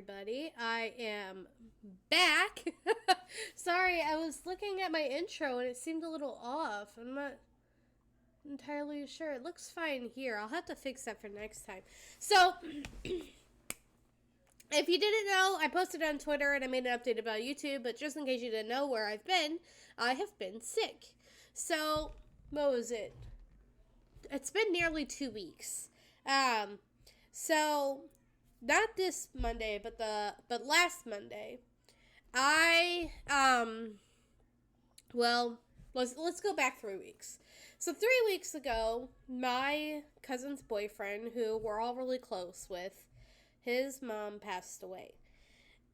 everybody. I am back. Sorry, I was looking at my intro and it seemed a little off. I'm not entirely sure. It looks fine here. I'll have to fix that for next time. So, if you didn't know, I posted on Twitter and I made an update about YouTube, but just in case you didn't know where I've been, I have been sick. So, what was it? It's been nearly 2 weeks. So not this Monday, but last Monday, I let's go back 3 weeks. So 3 weeks ago, my cousin's boyfriend, who we're all really close with, his mom passed away,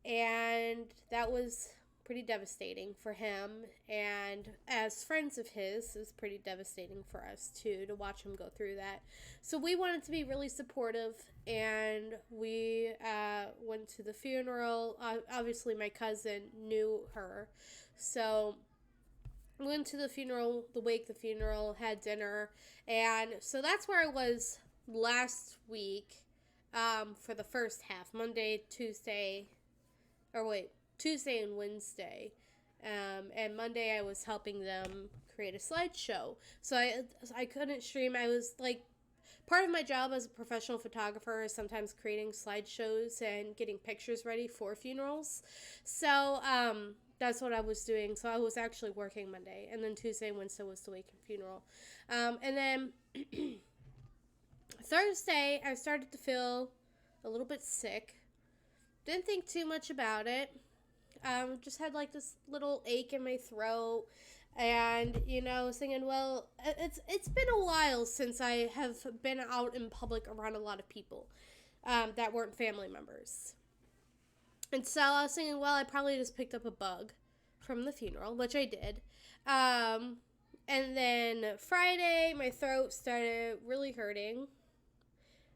and that was pretty devastating for him, and as friends of his, it was pretty devastating for us too, to watch him go through that. So we wanted to be really supportive, and we went to the funeral. Obviously my cousin knew her, so we went to the funeral, the funeral, had dinner, and so that's where I was last week, for the first half, Tuesday and Wednesday. And Monday I was helping them create a slideshow. So I couldn't stream. I was like, part of my job as a professional photographer is sometimes creating slideshows and getting pictures ready for funerals. So that's what I was doing. So I was actually working Monday, and then Tuesday and Wednesday was the wake and funeral. And then Thursday I started to feel a little bit sick. Didn't think too much about it. Just had like this little ache in my throat, and I was thinking, well, it's been a while since I have been out in public around a lot of people that weren't family members, and so I was thinking, well, I probably just picked up a bug from the funeral, which I did. And then Friday, my throat started really hurting,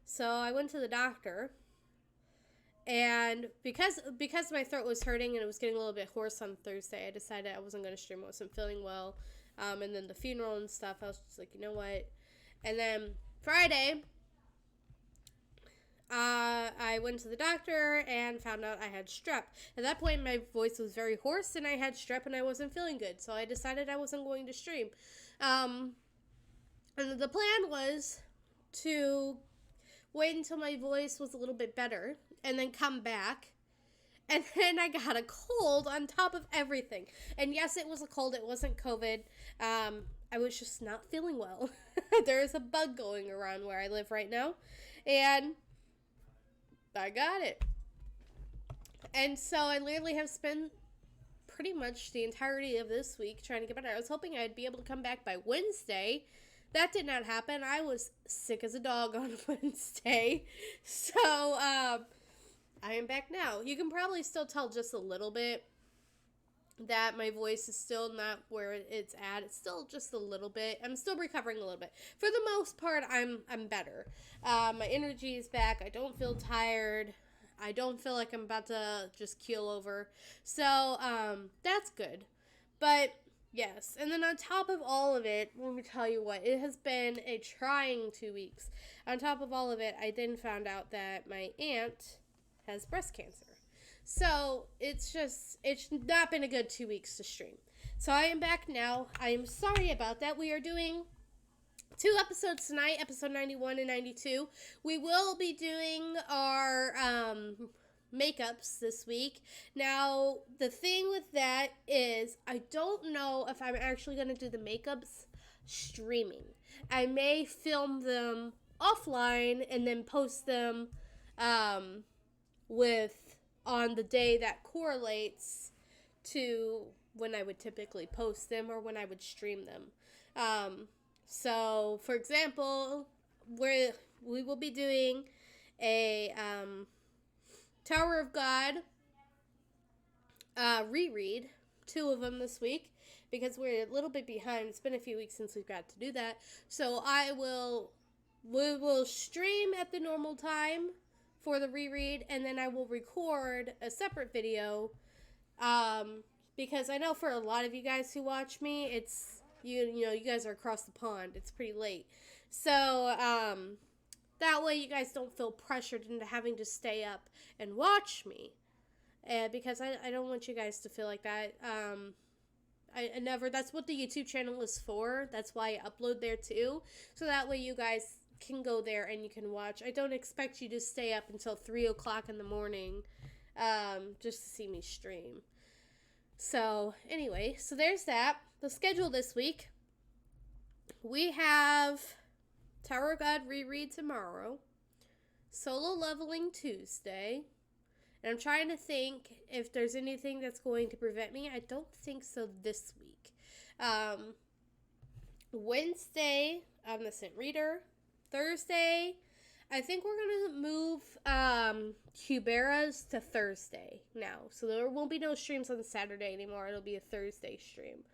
so I went to the doctor. And because my throat was hurting and it was getting a little bit hoarse on Thursday, I decided I wasn't going to stream. I wasn't feeling well. And then the funeral and stuff, I was just like, you know what? And then Friday, I went to the doctor and found out I had strep. At that point, my voice was very hoarse and I had strep and I wasn't feeling good. So I decided I wasn't going to stream. And the plan was to wait until my voice was a little bit better and then come back. And then I got a cold on top of everything. And yes, it was a cold. It wasn't COVID. I was just not feeling well. There is a bug going around where I live right now. And I got it. And so I literally have spent pretty much the entirety of this week trying to get better. I was hoping I'd be able to come back by Wednesday. That did not happen. I was sick as a dog on Wednesday. So, I am back now. You can probably still tell just a little bit that my voice is still not where it's at. It's still just a little bit. I'm still recovering a little bit. For the most part, I'm better. My energy is back. I don't feel tired. I don't feel like I'm about to just keel over. So, that's good. But yes, and then on top of all of it, let me tell you what, it has been a trying 2 weeks. On top of all of it, I then found out that my aunt has breast cancer. So it's not been a good 2 weeks to stream. So I am back now. I am sorry about that. We are doing 2 episodes tonight, episode 91 and 92. We will be doing our makeups this week. Now, the thing with that is I don't know if I'm actually going to do the makeups streaming. I may film them offline and then post them on the day that correlates to when I would typically post them or when I would stream them. So, for example, we will be doing a Tower of God reread, 2 of them this week, because we're a little bit behind. It's been a few weeks since we've got to do that. So we will stream at the normal time for the reread, and then I will record a separate video, because I know for a lot of you guys who watch me, it's, you guys are across the pond. It's pretty late. So, That way you guys don't feel pressured into having to stay up and watch me. Because I don't want you guys to feel like that. I never, that's what the YouTube channel is for. That's why I upload there too. So that way you guys can go there and you can watch. I don't expect you to stay up until 3 o'clock in the morning just to see me stream. So anyway, so there's that. The schedule this week. We have Tower of God reread tomorrow. Solo leveling Tuesday. And I'm trying to think if there's anything that's going to prevent me. I don't think so this week. Wednesday, Omniscient Reader. Thursday, I think we're going to move Kubera's to Thursday now. So there won't be no streams on Saturday anymore. It'll be a Thursday stream.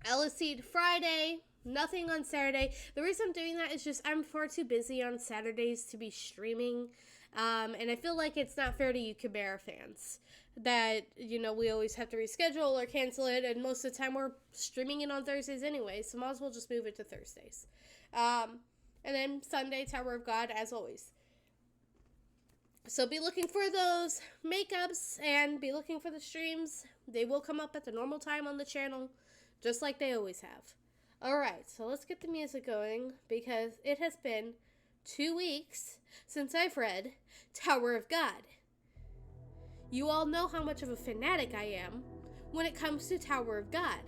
Eleceed Friday. Nothing on Saturday. The reason I'm doing that is just I'm far too busy on Saturdays to be streaming. And I feel like it's not fair to you Kubera fans that, you know, we always have to reschedule or cancel it. And most of the time we're streaming it on Thursdays anyway. So might as well just move it to Thursdays. And then Sunday, Tower of God, as always. So be looking for those makeups and be looking for the streams. They will come up at the normal time on the channel, just like they always have. Alright, so let's get the music going because it has been 2 weeks since I've read Tower of God. You all know how much of a fanatic I am when it comes to Tower of God.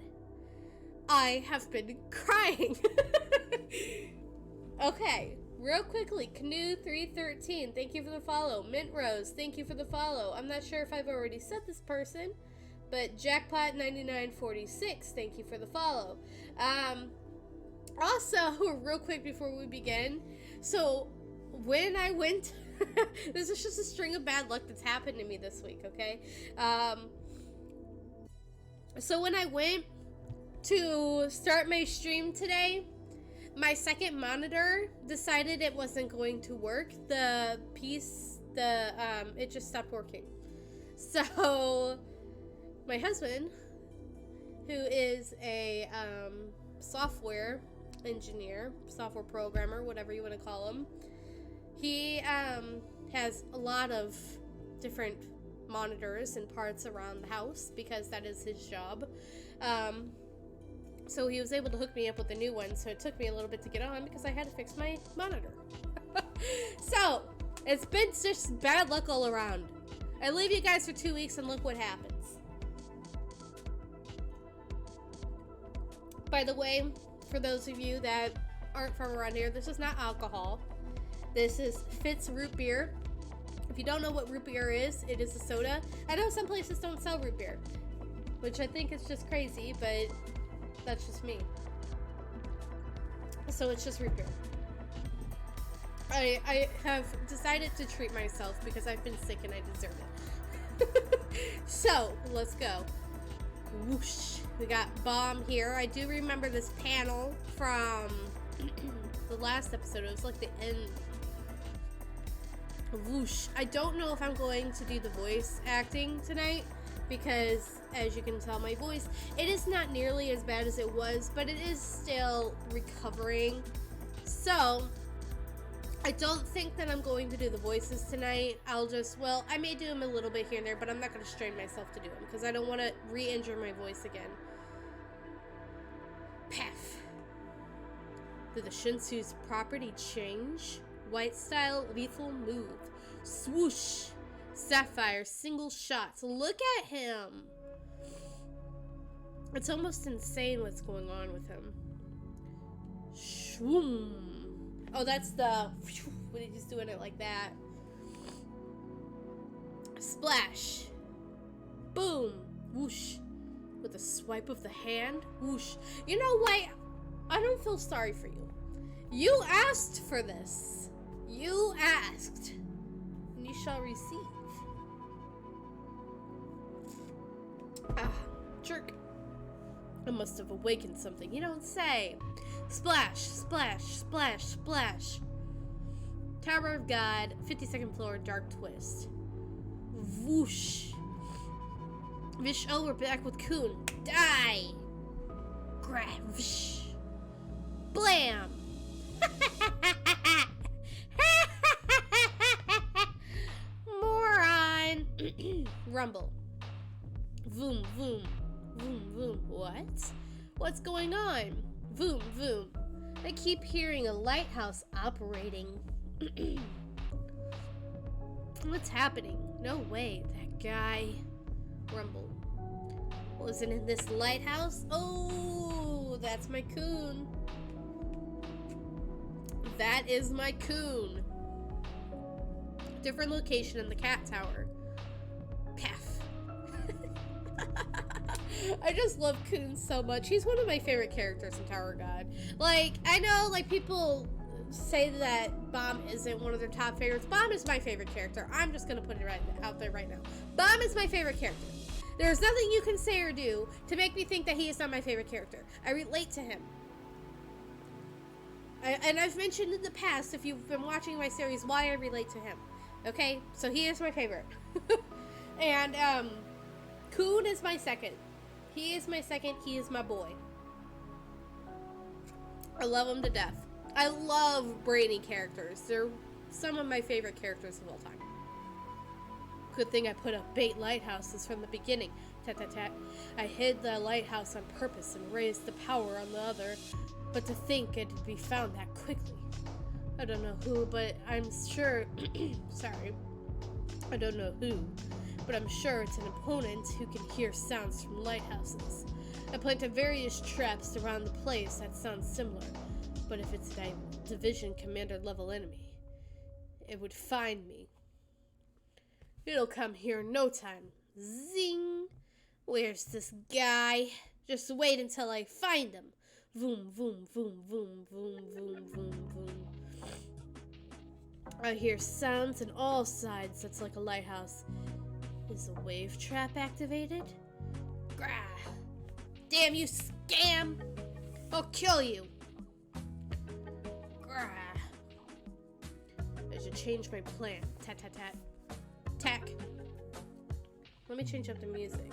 I have been crying. Okay, real quickly, Canoe313, thank you for the follow. Mint Rose, thank you for the follow. I'm not sure if I've already said this person, but Jackpot9946, thank you for the follow. Also, real quick before we begin, so when I went, this is just a string of bad luck that's happened to me this week, okay? So when I went to start my stream today, my second monitor decided it wasn't going to work. The piece, it just stopped working. So my husband, who is a software engineer, software programmer, whatever you want to call him, he has a lot of different monitors and parts around the house because that is his job. So he was able to hook me up with a new one, so it took me a little bit to get on because I had to fix my monitor. So it's been just bad luck all around. I leave you guys for 2 weeks and look what happens. By the way, for those of you that aren't from around here, this is not alcohol. This is Fitz root beer. If you don't know what root beer is, it is a soda. I know some places don't sell root beer, which I think is just crazy, but that's just me. So it's just root beer. I have decided to treat myself because I've been sick and I deserve it. So, let's go. Whoosh. We got Bomb here. I do remember this panel from the last episode. It was like the end. Whoosh. I don't know if I'm going to do the voice acting tonight because, as you can tell, my voice, it is not nearly as bad as it was, but it is still recovering. So, I don't think that I'm going to do the voices tonight. I'll just, well, I may do them a little bit here and there, but I'm not going to strain myself to do them because I don't want to re-injure my voice again. Paff. Did the Shinsu's property change? White style, lethal move. Swoosh. Sapphire, single shots. Look at him. It's almost insane what's going on with him. Shwoom. Oh, that's the when he's just doing it like that. Splash. Boom. Whoosh. With a swipe of the hand. Whoosh. You know what? I don't feel sorry for you. You asked for this. You asked. And you shall receive. Ah, jerk. I must have awakened something. You don't say. Splash, splash, splash, splash. Tower of God, 52nd floor, dark twist. Whoosh. Vish, oh, we're back with Kun. Die. Grab. Vish. Blam. Moron. Rumble. Voom, voom. Voom, voom. What? What's going on? Voom, voom. I keep hearing a lighthouse operating. What's happening? No way. That guy. Rumble. Wasn't in this lighthouse? Oh, that's my coon. That is my coon. Different location in the cat tower. Paff. I just love Coon so much. He's one of my favorite characters in Tower God. Like, I know, like, people say that Bomb isn't one of their top favorites. Bomb is my favorite character. I'm just gonna put it out there right now. Bomb is my favorite character. There's nothing you can say or do to make me think that he is not my favorite character. I relate to him. And I've mentioned in the past, if you've been watching my series, why I relate to him. Okay? So he is my favorite. And, Coon is my second. He is my second. He is my boy. I love him to death. I love brainy characters. They're some of my favorite characters of all time. Good thing I put up bait lighthouses from the beginning. Tat tat tat. I hid the lighthouse on purpose and raised the power on the other. But to think it'd be found that quickly. I don't know who, but I'm sure... Sorry. I don't know who. But I'm sure it's an opponent who can hear sounds from lighthouses. I planted various traps around the place that sound similar, but if it's a division commander level enemy, it would find me. It'll come here in no time. Zing! Where's this guy? Just wait until I find him. Voom, voom, voom, voom, voom, voom, voom, voom. I hear sounds on all sides that's like a lighthouse. Is a wave trap activated? Grah! Damn you, scam! I'll kill you! Grah! I should change my plan. Tat tat tat. Tack! Let me change up the music.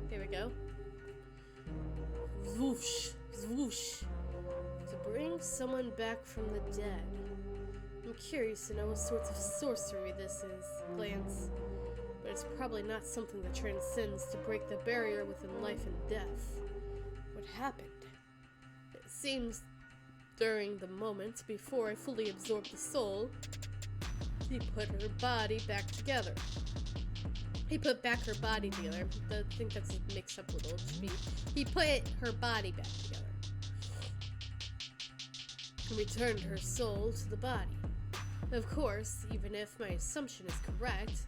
Here we go. Zwoosh! Zwoosh! To bring someone back from the dead. I'm curious to know what sorts of sorcery this is, Glance. But it's probably not something that transcends to break the barrier within life and death. What happened? It seems during the moment before I fully absorbed the soul, he put her body back together. He put back her body together. I think that's a mix-up with old speed. He put her body back together. And returned her soul to the body. Of course, even if my assumption is correct,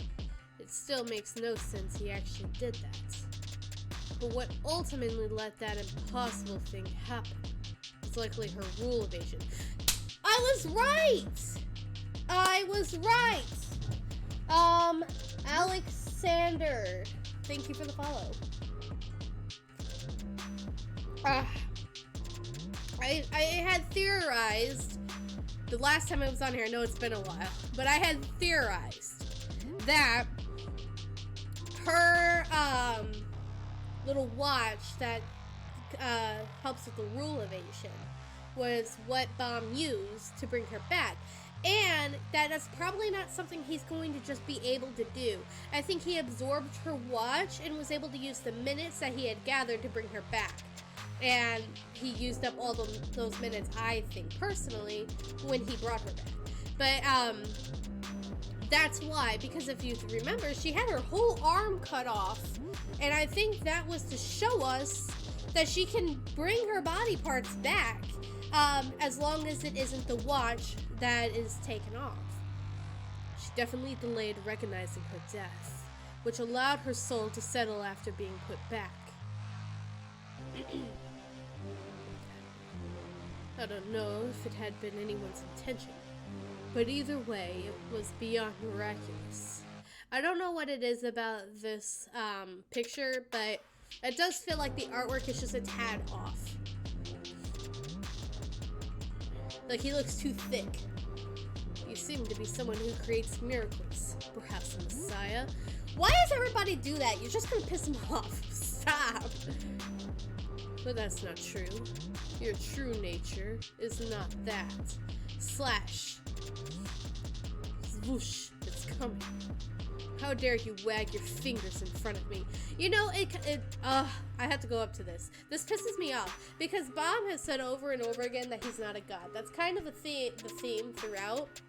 it still makes no sense he actually did that. But what ultimately let that impossible thing happen was likely her rule evasion. I was right! I was right! Alexander, thank you for the follow. I had theorized, the last time I was on here, I know it's been a while, but I had theorized that her little watch that helps with the rule evasion was what Bomb used to bring her back. And that is probably not something he's going to just be able to do. I think he absorbed her watch and was able to use the minutes that he had gathered to bring her back. And he used up all those minutes, I think, personally, when he brought her back. But, that's why, because if you remember, she had her whole arm cut off. And I think that was to show us that she can bring her body parts back, as long as it isn't the watch that is taken off. She definitely delayed recognizing her death, which allowed her soul to settle after being put back. I don't know if it had been anyone's intention, but either way, it was beyond miraculous. I don't know what it is about this picture, but it does feel like the artwork is just a tad off. Like he looks too thick. You seem to be someone who creates miracles. Perhaps a messiah? Why does everybody do that? You're just gonna piss them off. Stop. But that's not true. Your true nature is not that. Slash. Swoosh. It's coming. How dare you wag your fingers in front of me? You know, I have to go up to this. This pisses me off because Bob has said over and over again that he's not a god. That's kind of the theme throughout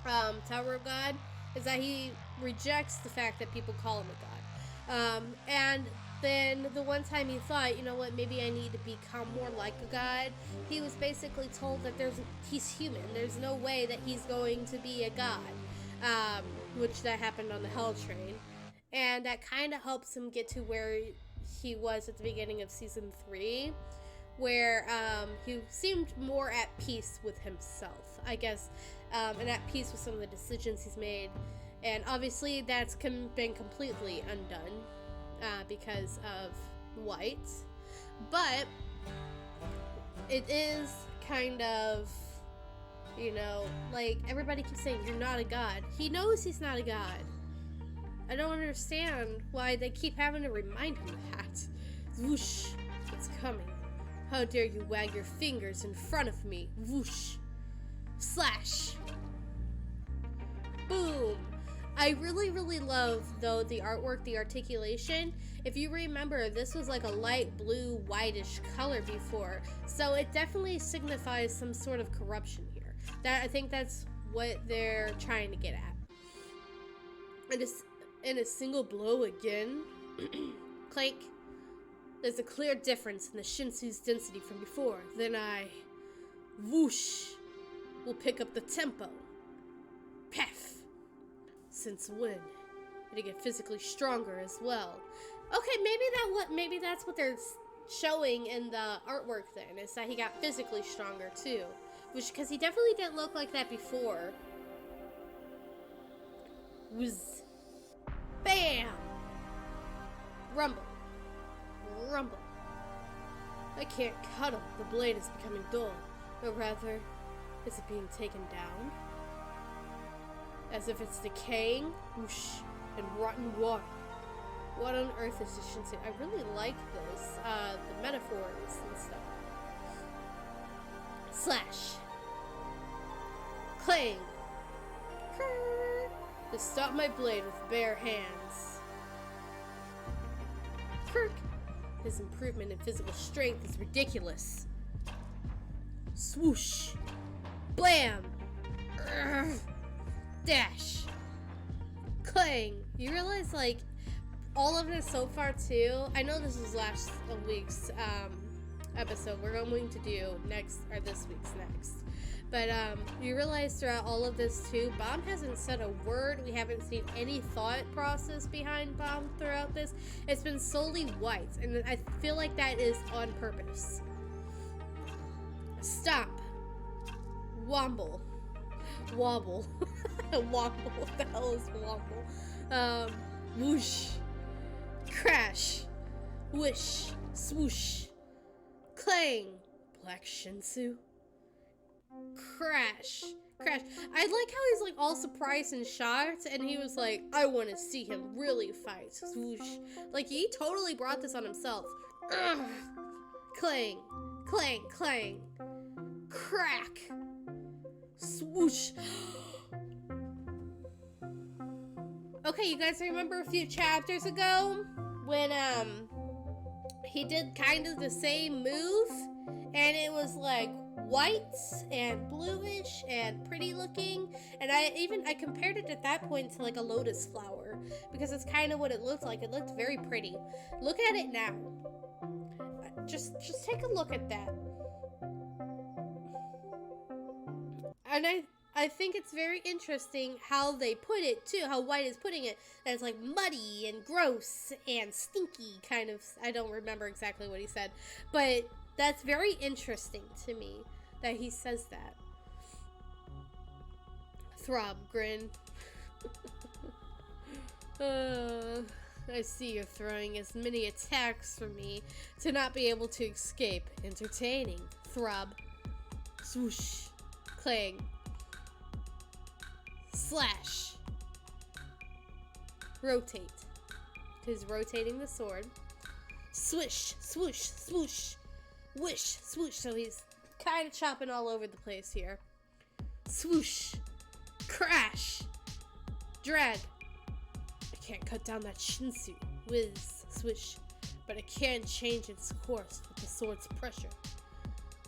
Tower of God, is that he rejects the fact that people call him a god. And then the one time he thought, you know what, maybe I need to become more like a god, he was basically told that he's human. There's no way that he's going to be a god. Which that happened on the Hell Train, and that kind of helps him get to where he was at the beginning of season 3, where he seemed more at peace with himself, I guess, and at peace with some of the decisions he's made, and obviously that's been completely undone because of White, but it is kind of, you know, like, everybody keeps saying, you're not a god. He knows he's not a god. I don't understand why they keep having to remind him that. Whoosh, it's coming. How dare you wag your fingers in front of me. Whoosh. Slash. Boom. I really, really love, though, the artwork, the articulation. If you remember, this was like a light blue, whitish color before. So it definitely signifies some sort of corruption here. I think that's what they're trying to get at. And it's in a single blow again. Clank. There's a clear difference in the Shinsu's density from before. Then whoosh, will pick up the tempo. Pef. Since when? Did it get physically stronger as well? Okay, maybe that's what they're showing in the artwork then, is that he got physically stronger too. Because he definitely didn't look like that before. Whiz. Bam! Rumble. Rumble. I can't cuddle. The blade is becoming dull. Or rather, is it being taken down? As if it's decaying. Whoosh. And rotten water. What on earth is this Shinsei? I really like this. The metaphors and stuff. Slash. Clang. To stop my blade with bare hands. Kirk. His improvement in physical strength is ridiculous. Swoosh. Blam. Urgh. Dash. Clang. You realize, like, all of this so far too, I know this is last week's episode we're going to do this week's next, but you realize throughout all of this too, Bomb hasn't said a word. We haven't seen any thought process behind Bomb throughout this. It's been solely White, and I feel like that is on purpose. Stop. Womble. Wobble. Wobble. What the hell is wobble? Whoosh. Crash. Wish. Swoosh. Clang. Black Shinsu. Crash. Crash. I like how he's like all surprised and shocked, and he was like, I want to see him really fight. Swoosh. Like, he totally brought this on himself. Ugh. Clang. Clang. Clang. Crack. Swoosh. Okay, you guys remember a few chapters ago when he did kind of the same move, and it was like white and bluish and pretty looking, and I compared it at that point to like a lotus flower, because it's kind of what it looked like. It looked very pretty. Look at it now. Just take a look at that. And I think it's very interesting how they put it too, how White is putting it, that it's like muddy and gross and stinky kind of. I don't remember exactly what he said, but that's very interesting to me that he says that. Throb grin. I see you're throwing as many attacks for me to not be able to escape. Entertaining. Throb. Swoosh. Clang. Slash. Rotate. He's rotating the sword. Swish, swoosh, swoosh. Whoosh, swoosh. So he's kind of chopping all over the place here. Swoosh. Crash. Drag. I can't cut down that shinsu. Whiz. Swish. But I can change its course with the sword's pressure.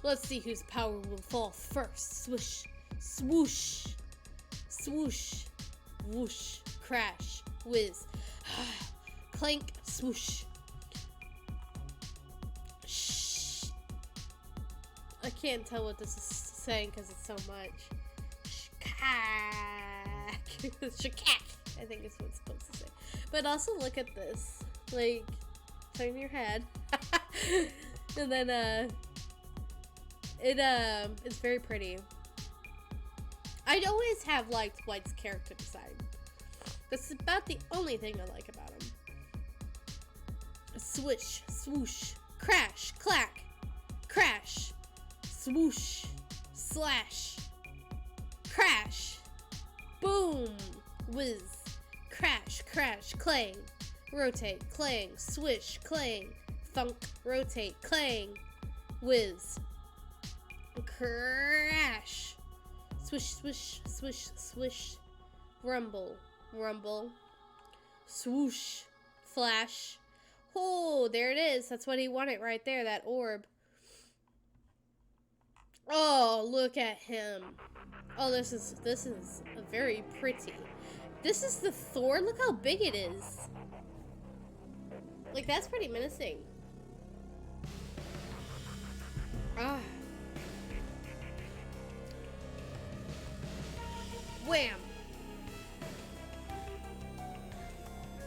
Let's see whose power will fall first. Swish. Swoosh. Swoosh. Whoosh. Crash. Whiz. Clank. Swoosh. Shh. I can't tell what this is saying because it's so much. Shakak. I think it's what it's supposed to say. But also look at this. Like, turn your head. And then it's very pretty. I'd always have liked White's character design. That's about the only thing I like about him. Swish, swoosh, crash, clack, crash, swoosh, slash, crash, boom, whiz, crash, crash, clang, rotate, clang, swish, clang, thunk, rotate, clang, whiz, crash, swish, swish, swish, swish, rumble, rumble, swoosh, flash. Oh, there it is. That's what he wanted right there, that orb. Oh, look at him. Oh, this is a very pretty. This is the Thor. Look how big it is. Like, that's pretty menacing. Ah. Wham.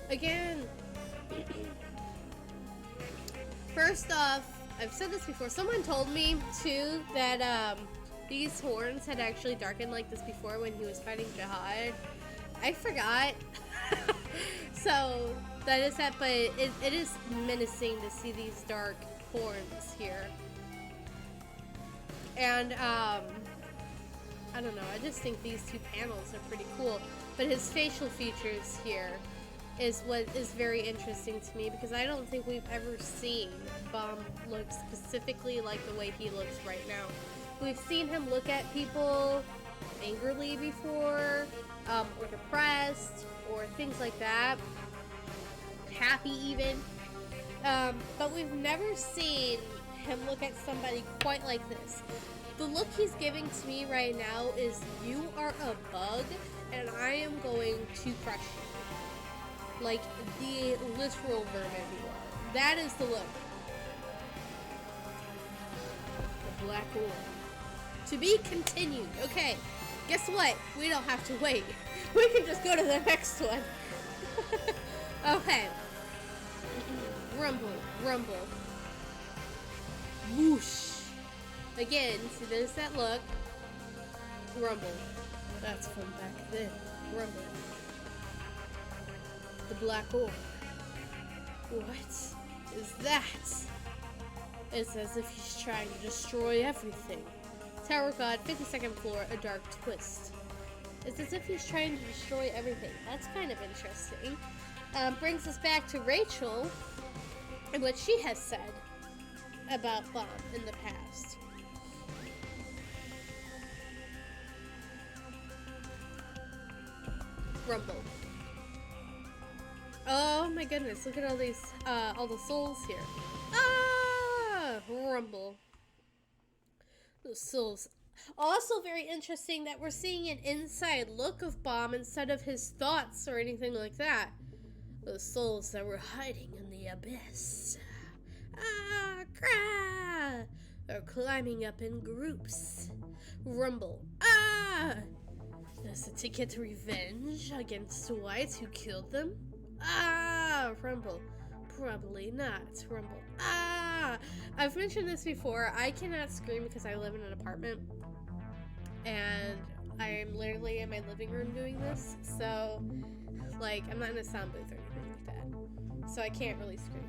Again. First off, I've said this before. Someone told me too that these horns had actually darkened like this before when he was fighting Jihad. I forgot. So that is that, but it is menacing to see these dark horns here. And I don't know. I just think these two panels are pretty cool. But his facial features here is what is very interesting to me, because I don't think we've ever seen Bomb look specifically like the way he looks right now. We've seen him look at people angrily before, or depressed, or things like that. Happy even. But we've never seen him look at somebody quite like this. The look he's giving to me right now is, you are a bug, and I am going to crush you. Like, the literal vermin you are. That is the look. The black orb. To be continued. Okay, guess what? We don't have to wait. We can just go to the next one. Okay. Rumble, rumble. Whoosh. Again, see, there's that look. Rumble. That's from back then. Rumble. The black orb. What is that? It's as if he's trying to destroy everything. Tower God, 52nd floor, a dark twist. It's as if he's trying to destroy everything. That's kind of interesting. Brings us back to Rachel and what she has said about Bomb in the past. Rumble. Oh my goodness, look at all these, all the souls here. Ah! Rumble. Those souls. Also very interesting that we're seeing an inside look of Bomb instead of his thoughts or anything like that. Those souls that were hiding in the abyss. Ah! Cry! Are climbing up in groups. Rumble. Ah! Is it to get revenge against the whites who killed them? Ah, Rumble. Probably not, Rumble. Ah! I've mentioned this before. I cannot scream because I live in an apartment. And I'm literally in my living room doing this. So, like, I'm not in a sound booth or anything like that. So I can't really scream.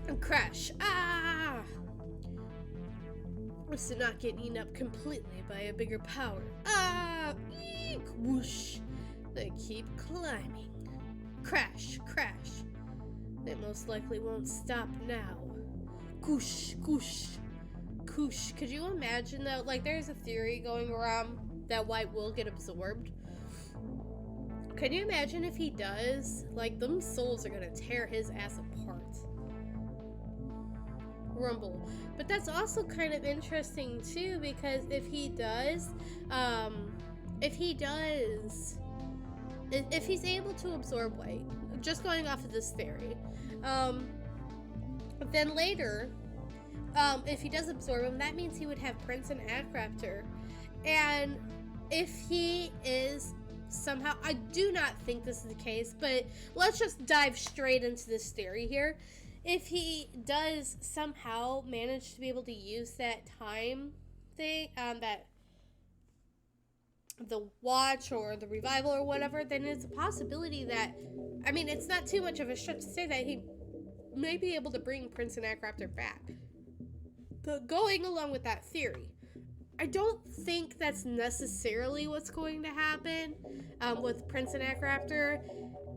And crash. Ah! So not getting eaten up completely by a bigger power. Ah! Eek! Whoosh! They keep climbing. Crash, crash. They most likely won't stop now. Koosh, koosh, koosh. Could you imagine though? Like, there's a theory going around that White will get absorbed. Can you imagine if he does? Like, them souls are gonna tear his ass apart. Rumble. But that's also kind of interesting too, because if he's able to absorb White, just going off of this theory, then later, if he does absorb him, that means he would have Prince and Agraptor. And if he is somehow, I do not think this is the case, but let's just dive straight into this theory here. If he does somehow manage to be able to use that time thing, that the watch or the revival or whatever, then it's a possibility that, I mean, it's not too much of a stretch to say that he may be able to bring Prince and Agraptor back. But going along with that theory, I don't think that's necessarily what's going to happen with Prince and Agraptor.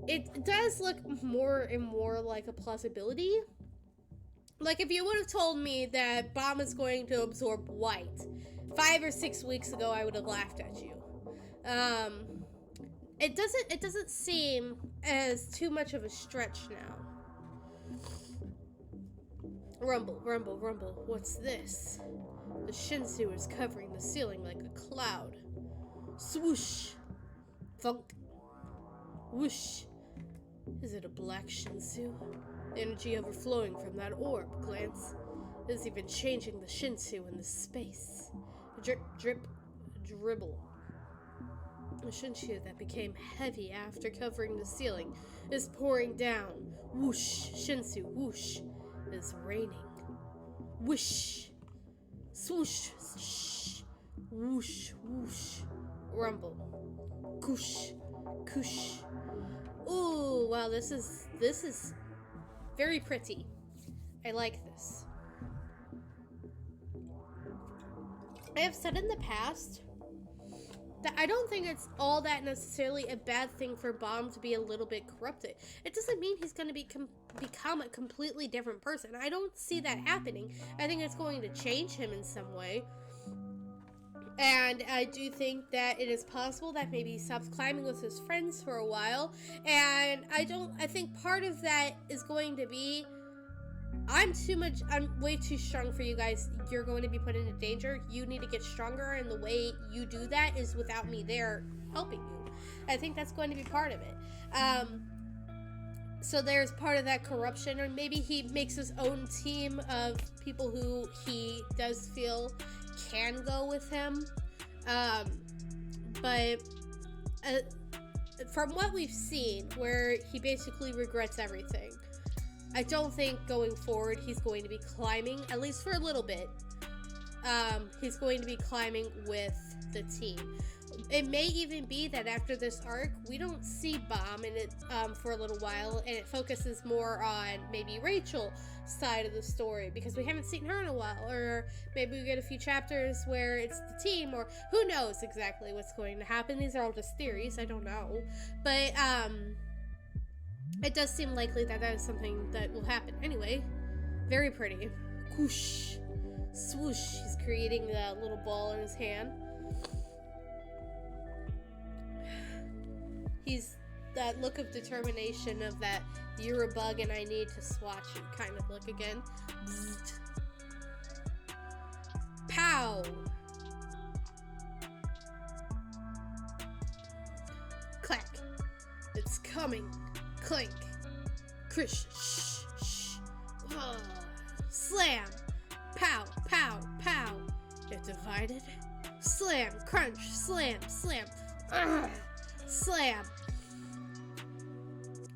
It does look more and more like a plausibility. Like, if you would have told me that Bomb is going to absorb White 5 or 6 weeks ago, I would have laughed at you. It doesn't seem as too much of a stretch now. Rumble, rumble, rumble. What's this? The Shinsu is covering the ceiling like a cloud. Swoosh. Thunk. Whoosh. Is it a black Shinsu? The energy overflowing from that orb, glance. Is even changing the Shinsu in this space. Drip, drip, dribble. The Shinsu that became heavy after covering the ceiling is pouring down. Whoosh, Shinsu, whoosh, is raining. Whoosh, swoosh, shh, whoosh, whoosh, rumble, koosh, koosh. Ooh, wow, this is very pretty. I like this. I have said in the past that I don't think it's all that necessarily a bad thing for Bomb to be a little bit corrupted. It doesn't mean he's going to become a completely different person. I don't see that happening. I think it's going to change him in some way. And I do think that it is possible that maybe he stops climbing with his friends for a while. And I think part of that is going to be, I'm way too strong for you guys. You're going to be put into danger. You need to get stronger, and the way you do that is without me there helping you. I think that's going to be part of it. So there's part of that corruption, or maybe he makes his own team of people who he does feel can go with him. But from what we've seen, where he basically regrets everything, I don't think going forward he's going to be climbing, at least for a little bit. He's going to be climbing with the team. It may even be that after this arc, we don't see Bomb in it for a little while, and it focuses more on maybe Rachel's side of the story, because we haven't seen her in a while, or maybe we get a few chapters where it's the team, or who knows exactly what's going to happen. These are all just theories, I don't know. But, it does seem likely that that is something that will happen. Anyway, very pretty. Whoosh, swoosh. He's creating a little ball in his hand. He's that look of determination of that you're a bug and I need to swatch you kind of look again. Bzzzt. Pow! Clack. It's coming. Clink. Krish. Shh. Shh. Whoa. Slam. Pow. Pow. Pow. It divided. Slam. Crunch. Slam. Slam. Ugh. Slam.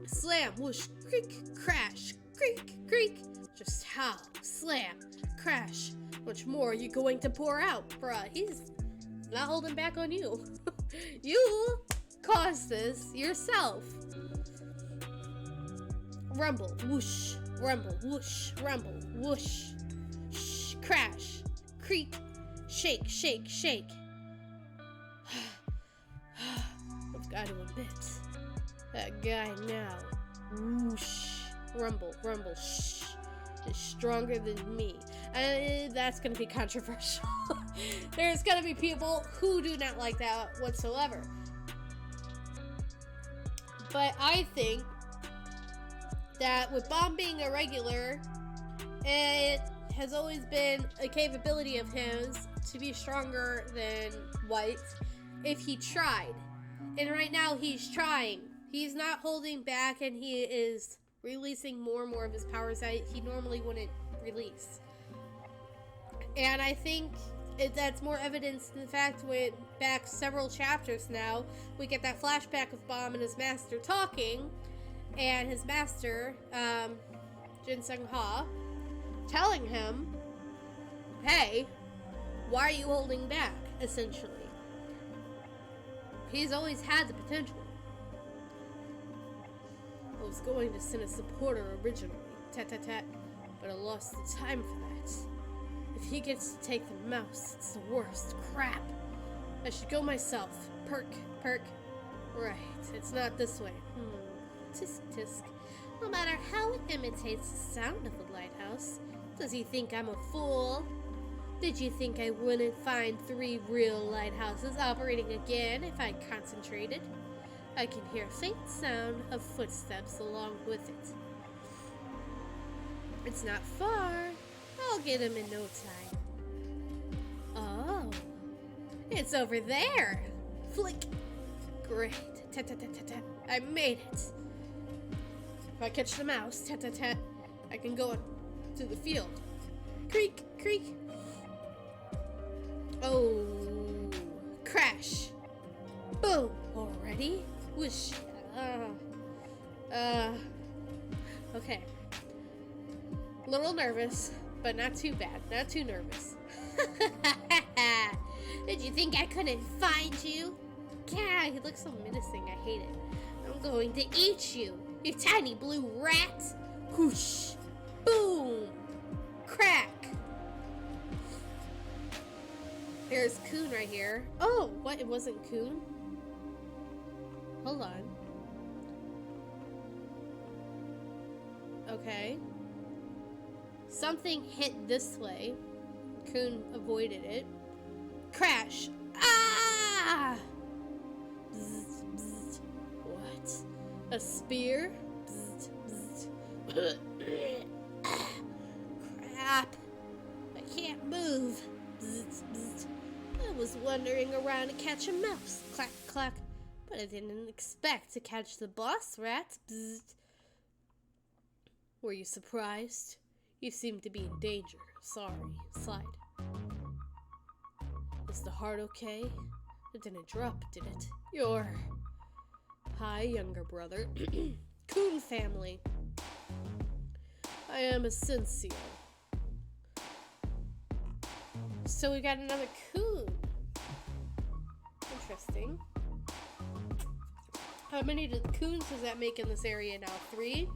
Slam. Whoosh. Creak. Crash. Creak. Creak. Just how. Slam. Crash. Much more are you going to pour out, bruh? He's not holding back on you. You caused this yourself. Rumble, whoosh, rumble, whoosh, rumble, whoosh, shh, crash, creak, shake, shake, shake. I've got to admit, that guy now. Whoosh, rumble, rumble, shh, is stronger than me. That's going to be controversial. There's going to be people who do not like that whatsoever. But I think that with Bomb being a regular, it has always been a capability of his to be stronger than White if he tried. And right now he's trying. He's not holding back, and he is releasing more and more of his powers that he normally wouldn't release. And I think that's more evidence in the fact when back several chapters now, we get that flashback of Bomb and his master talking, and his master, Jinsung Ha, telling him, hey, why are you holding back, essentially? He's always had the potential. I was going to send a supporter originally, tat-tat-tat, but I lost the time for that. If he gets to take the mouse, it's the worst. Crap. I should go myself. Perk, perk. Right, it's not this way. Tisk, tisk. No matter how it imitates the sound of a lighthouse, does he think I'm a fool? Did you think I wouldn't find 3 real lighthouses operating again if I concentrated? I can hear a faint sound of footsteps along with it. It's not far. I'll get him in no time. Oh, it's over there. Flick. Great. Tat-tat-tat-tat. I made it. If I catch the mouse, tat-tat-tat, I can go to the field. Creak, creak. Oh, crash. Boom. Already? Whoosh. Okay. A little nervous, but not too bad. Not too nervous. Did you think I couldn't find you? Yeah, he looks so menacing. I hate it. I'm going to eat you, you tiny blue rat. Whoosh. Boom. Crack. There's Coon right here. Oh, what? It wasn't Coon? Hold on. Okay. Something hit this way. Coon avoided it. Crash. Ah! Bzz, bzz. What? A spear? Bzz, bzz. Crap. I can't move. Bzz, bzz. I was wandering around to catch a mouse. Clack, clack. But I didn't expect to catch the boss rat. Bzz. Were you surprised? You seem to be in danger. Sorry. Slide. Is the heart okay? It didn't drop, did it? Hi, younger brother. Coon family. I am Asensio. So we got another Coon. Interesting. How many Coons does that make in this area now? 3?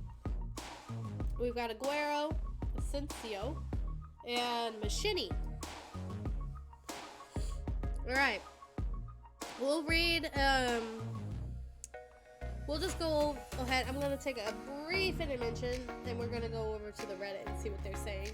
We've got Aguero, Asensio, and Machini. Alright. We'll read, we'll just go ahead. I'm going to take a brief intervention, and we're going to go over to the Reddit and see what they're saying.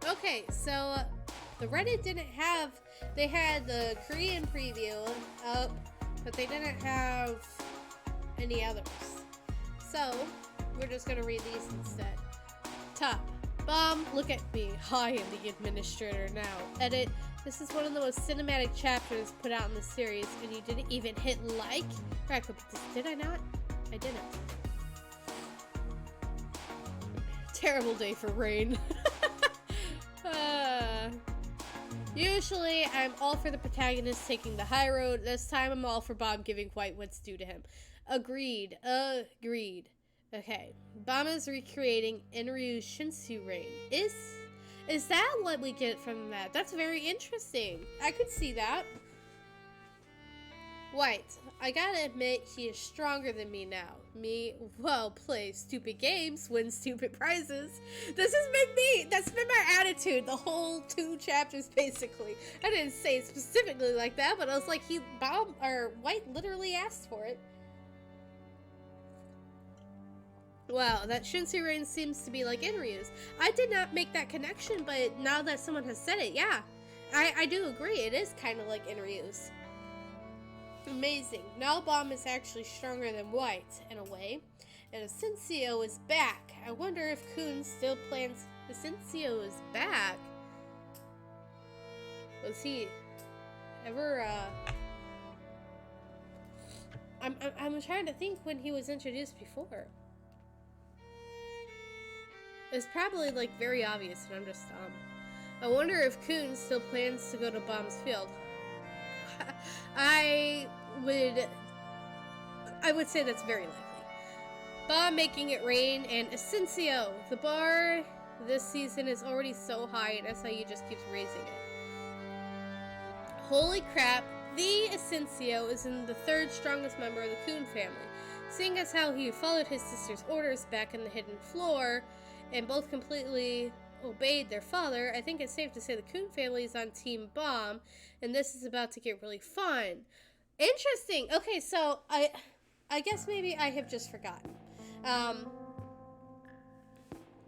Okay, so the Reddit didn't have, they had the Korean preview up, but they didn't have any others. So, we're just going to read these instead. Top. Look at me. I am the administrator now. Edit. This is one of the most cinematic chapters put out in the series, and you didn't even hit like? Did I not? I didn't. Terrible day for rain. Usually, I'm all for the protagonist taking the high road. This time, I'm all for Bob giving White what's due to him. Agreed. Agreed. Okay. Bob is recreating Enryu's Shinsu Rain. Is that what we get from that? That's very interesting. I could see that. White. I gotta admit, he is stronger than me now. Me, well, play stupid games, win stupid prizes. That's been my attitude the whole 2 chapters, basically. I didn't say it specifically like that, but I was like, White literally asked for it. Wow, that Shinsu Rain seems to be like Enryu's. I did not make that connection, but now that someone has said it, yeah. I do agree, it is kind of like Enryu's. Amazing. Now Bomb is actually stronger than White, in a way. And Asensio is back. I wonder if Kun still plans... Asensio is back? Was he ever, I'm trying to think when he was introduced before. It's probably, like, very obvious, and I'm just dumb. I wonder if Kun still plans to go to Bomb's field. I would say that's very likely. Bomb making it rain, and Asensio. The bar this season is already so high, and SIU just keeps raising it. Holy crap, the Asensio is in the 3rd strongest member of the Kun family. Seeing as how he followed his sister's orders back in the hidden floor, and both completely obeyed their father, I think it's safe to say the Kun family is on Team Bomb, and this is about to get really fun. Interesting. Okay, so I guess maybe I have just forgotten.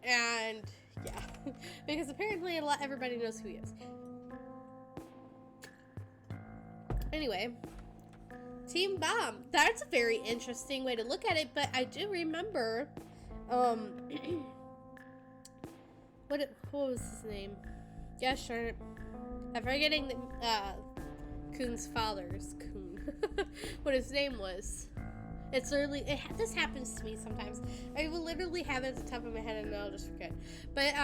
And yeah, because apparently everybody knows who he is. Anyway, Team Bomb. That's a very interesting way to look at it, but I do remember, what was his name? Gosh darn it. I'm forgetting Kun's father's Kun. What his name was. It's literally, this happens to me sometimes. I will literally have it at the top of my head and then I'll just forget. But,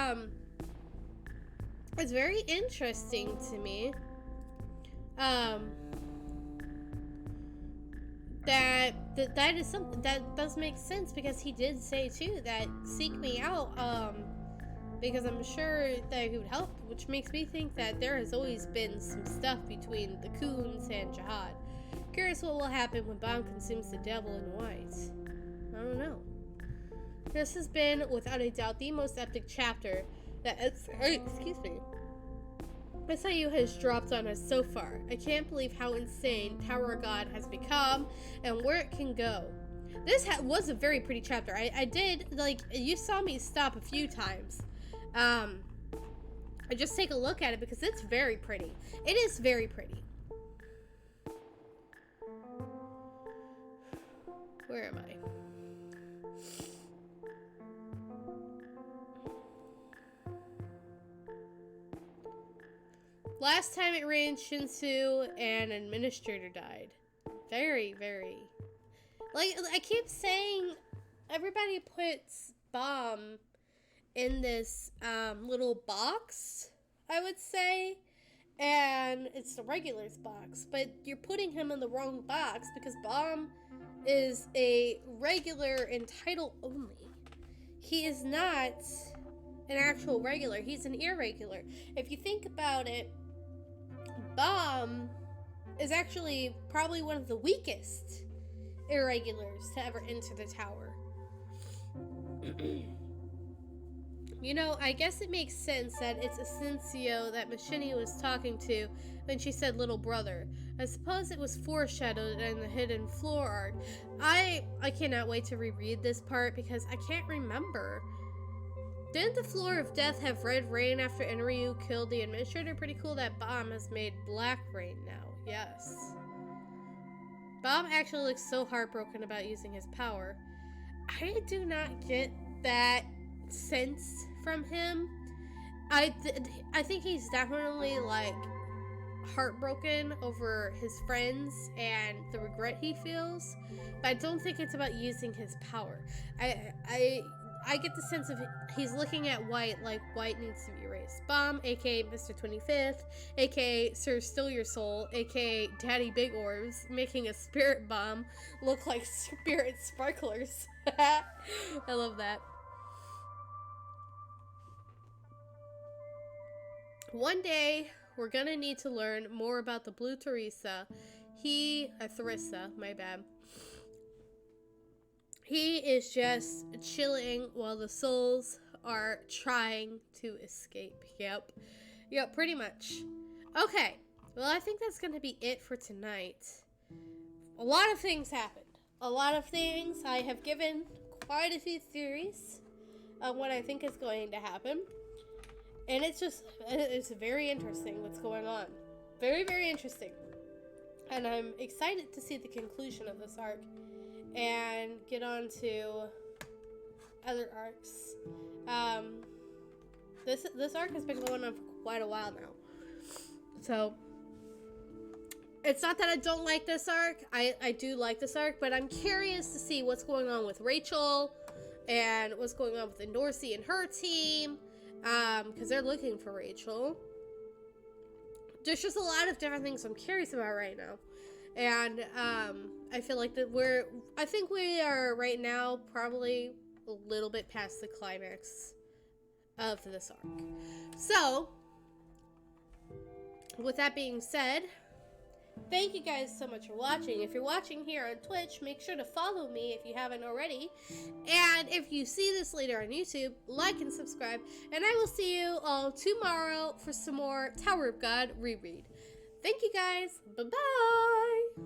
it's very interesting to me, that is something that does make sense, because he did say too that seek me out, because I'm sure that he would help, which makes me think that there has always been some stuff between the Kuns and Jihad. Curious what will happen when Bomb consumes the devil in White. I don't know. This has been, without a doubt, the most epic chapter that SIU has dropped on us so far. I can't believe how insane Tower of God has become and where it can go. This was a very pretty chapter. I did, like, you saw me stop a few times. I just take a look at it because it's very pretty. It is very pretty. Where am I? Last time it rained, Shinsu and an administrator died. Very, very... Like, I keep saying, everybody puts Bomb in this little box, I would say, and it's the regulars box, but you're putting him in the wrong box because Bomb is a regular in title only. He is not an actual regular, he's an irregular. If you think about it, Bomb is actually probably one of the weakest irregulars to ever enter the tower. You know, I guess it makes sense that it's Asensio that Machini was talking to when she said little brother. I suppose it was foreshadowed in the hidden floor arc. I cannot wait to reread this part because I can't remember. Didn't the Floor of Death have red rain after Enryu killed the administrator? Pretty cool that Bomb has made black rain now. Yes. Bomb actually looks so heartbroken about using his power. I do not get that sense from him. I think he's definitely like heartbroken over his friends and the regret he feels, but I don't think it's about using his power. I get the sense of he's looking at White like White needs to be erased. Bomb, aka Mr. 25th, aka Sir Still Your Soul, aka Daddy Big Orbs, making a spirit bomb look like spirit sparklers. I love that. One day, we're gonna need to learn more about the Blue Teresa. Theresa, my bad. He is just chilling while the souls are trying to escape. Yep, pretty much. Okay, well, I think that's gonna be it for tonight. A lot of things happened. A lot of things. I have given quite a few theories on what I think is going to happen. And it's very interesting what's going on. Very, very interesting. And I'm excited to see the conclusion of this arc and get on to other arcs. This arc has been going on for quite a while now. So, it's not that I don't like this arc. I do like this arc, but I'm curious to see what's going on with Rachel and what's going on with Endorsi and her team. Because they're looking for Rachel. There's just a lot of different things I'm curious about right now. And, I feel like I think we are right now probably a little bit past the climax of this arc. So, with that being said, thank you guys so much for watching. If you're watching here on Twitch, make sure to follow me if you haven't already. And if you see this later on YouTube, like and subscribe. And I will see you all tomorrow for some more Tower of God reread. Thank you guys. Bye-bye.